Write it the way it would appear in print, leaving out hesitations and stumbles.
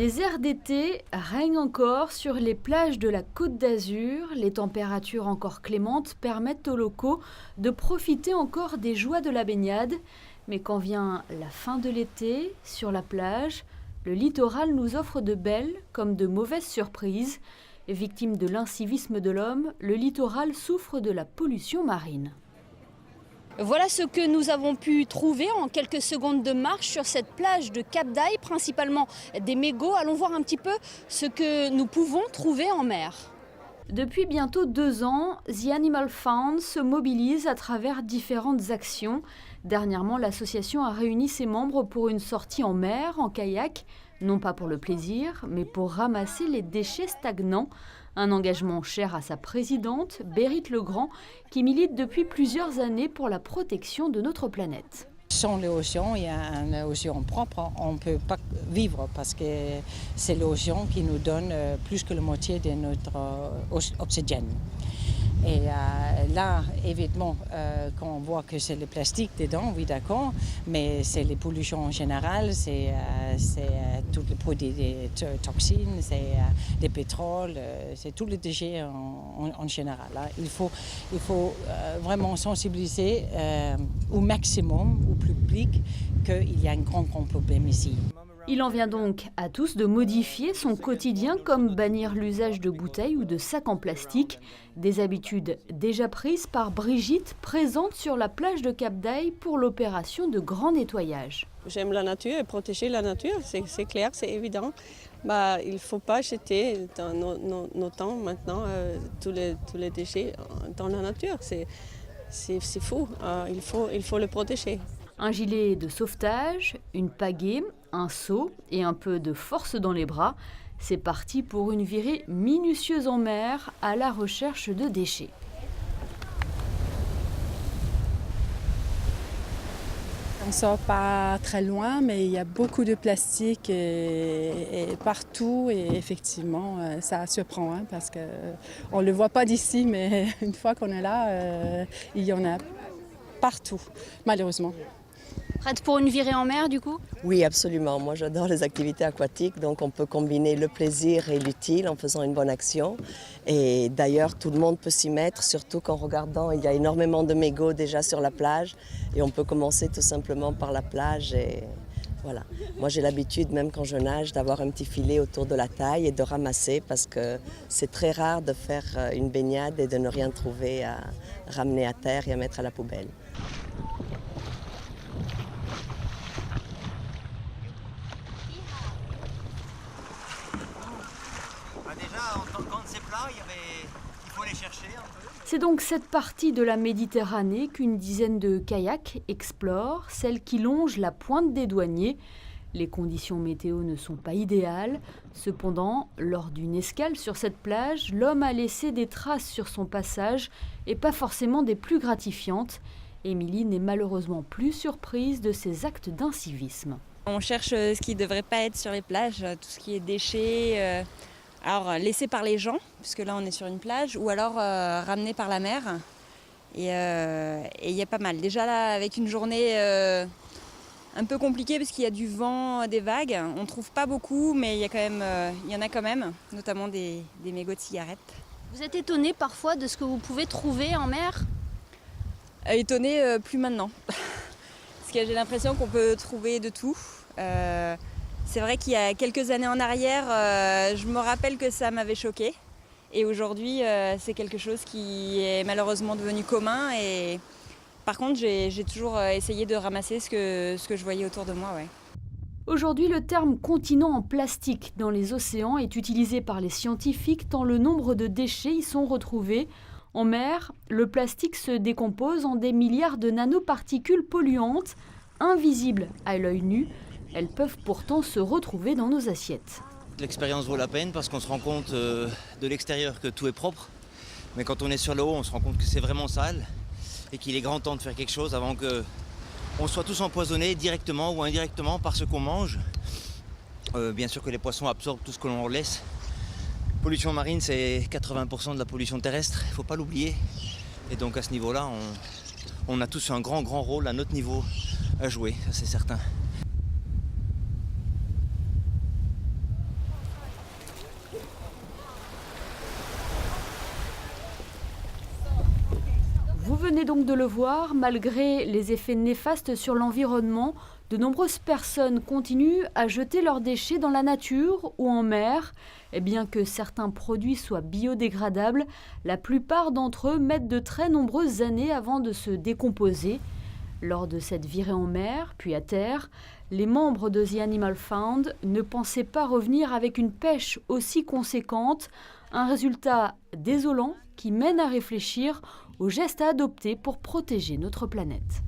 Des airs d'été règnent encore sur les plages de la Côte d'Azur. Les températures encore clémentes permettent aux locaux de profiter encore des joies de la baignade. Mais quand vient la fin de l'été, sur la plage, le littoral nous offre de belles comme de mauvaises surprises. Victime de l'incivisme de l'homme, le littoral souffre de la pollution marine. Voilà ce que nous avons pu trouver en quelques secondes de marche sur cette plage de Cap d'Aille, principalement des mégots. Allons voir un petit peu ce que nous pouvons trouver en mer. Depuis bientôt 2 ans, The Animal Fund se mobilise à travers différentes actions. Dernièrement, l'association a réuni ses membres pour une sortie en mer, en kayak, non pas pour le plaisir, mais pour ramasser les déchets stagnants. Un engagement cher à sa présidente, Berit Legrand, qui milite depuis plusieurs années pour la protection de notre planète. Sans l'océan, il y a un océan propre, on ne peut pas vivre parce que c'est l'océan qui nous donne plus que la moitié de notre oxygène. Et là, évidemment, quand on voit que c'est le plastique dedans, oui d'accord, mais c'est les pollutions en général, c'est tous les produits des toxines, c'est les pétroles, c'est tous les déchets en général. Là. Il faut vraiment sensibiliser au maximum, au public, qu'il y a un grand problème ici. Il en vient donc à tous de modifier son quotidien comme bannir l'usage de bouteilles ou de sacs en plastique. Des habitudes déjà prises par Brigitte, présente sur la plage de Cap d'Aille pour l'opération de grand nettoyage. J'aime la nature et protéger la nature, c'est clair, c'est évident. Il ne faut pas jeter dans nos temps maintenant tous les déchets dans la nature. C'est fou, il faut le protéger. Un gilet de sauvetage, une pagaie, un seau et un peu de force dans les bras. C'est parti pour une virée minutieuse en mer à la recherche de déchets. On ne sort pas très loin, mais il y a beaucoup de plastique et partout. Et effectivement, ça surprend parce qu'on ne le voit pas d'ici, mais une fois qu'on est là, il y en a partout, malheureusement. Prête pour une virée en mer du coup ? Oui, absolument. Moi, j'adore les activités aquatiques, donc on peut combiner le plaisir et l'utile en faisant une bonne action. Et d'ailleurs, tout le monde peut s'y mettre, surtout qu'en regardant, il y a énormément de mégots déjà sur la plage. Et on peut commencer tout simplement par la plage. Et voilà. Moi, j'ai l'habitude, même quand je nage, d'avoir un petit filet autour de la taille et de ramasser parce que c'est très rare de faire une baignade et de ne rien trouver à ramener à terre et à mettre à la poubelle. Quand c'est plat, il faut les chercher un peu. C'est donc cette partie de la Méditerranée qu'une dizaine de kayaks explorent, celle qui longe la pointe des Douaniers. Les conditions météo ne sont pas idéales. Cependant, lors d'une escale sur cette plage, l'homme a laissé des traces sur son passage et pas forcément des plus gratifiantes. Émilie n'est malheureusement plus surprise de ces actes d'incivisme. On cherche ce qui ne devrait pas être sur les plages, tout ce qui est déchets. Alors laissé par les gens, puisque là on est sur une plage, ou alors ramené par la mer. Et il y a pas mal. Déjà là, avec une journée un peu compliquée, parce qu'il y a du vent, des vagues, on ne trouve pas beaucoup, mais il y en a quand même, notamment des mégots de cigarettes. Vous êtes étonné parfois de ce que vous pouvez trouver en mer ? Étonné, plus maintenant. Parce que j'ai l'impression qu'on peut trouver de tout. C'est vrai qu'il y a quelques années en arrière, je me rappelle que ça m'avait choquée. Et aujourd'hui, c'est quelque chose qui est malheureusement devenu commun. Et par contre, j'ai toujours essayé de ramasser ce que je voyais autour de moi. Ouais. Aujourd'hui, le terme continent en plastique dans les océans est utilisé par les scientifiques tant le nombre de déchets y sont retrouvés. En mer, le plastique se décompose en des milliards de nanoparticules polluantes, invisibles à l'œil nu. Elles peuvent pourtant se retrouver dans nos assiettes. L'expérience vaut la peine parce qu'on se rend compte de l'extérieur que tout est propre. Mais quand on est sur le haut, on se rend compte que c'est vraiment sale et qu'il est grand temps de faire quelque chose avant qu'on soit tous empoisonnés directement ou indirectement par ce qu'on mange. Bien sûr que les poissons absorbent tout ce que l'on leur laisse. Pollution marine, c'est 80% de la pollution terrestre, il ne faut pas l'oublier. Et donc à ce niveau-là, on a tous un grand rôle à notre niveau à jouer, ça c'est certain. venez donc de le voir, malgré les effets néfastes sur l'environnement, de nombreuses personnes continuent à jeter leurs déchets dans la nature ou en mer. Et bien que certains produits soient biodégradables, la plupart d'entre eux mettent de très nombreuses années avant de se décomposer. Lors de cette virée en mer, puis à terre, les membres de The Animal Fund ne pensaient pas revenir avec une pêche aussi conséquente, un résultat désolant qui mène à réfléchir aux gestes à adopter pour protéger notre planète.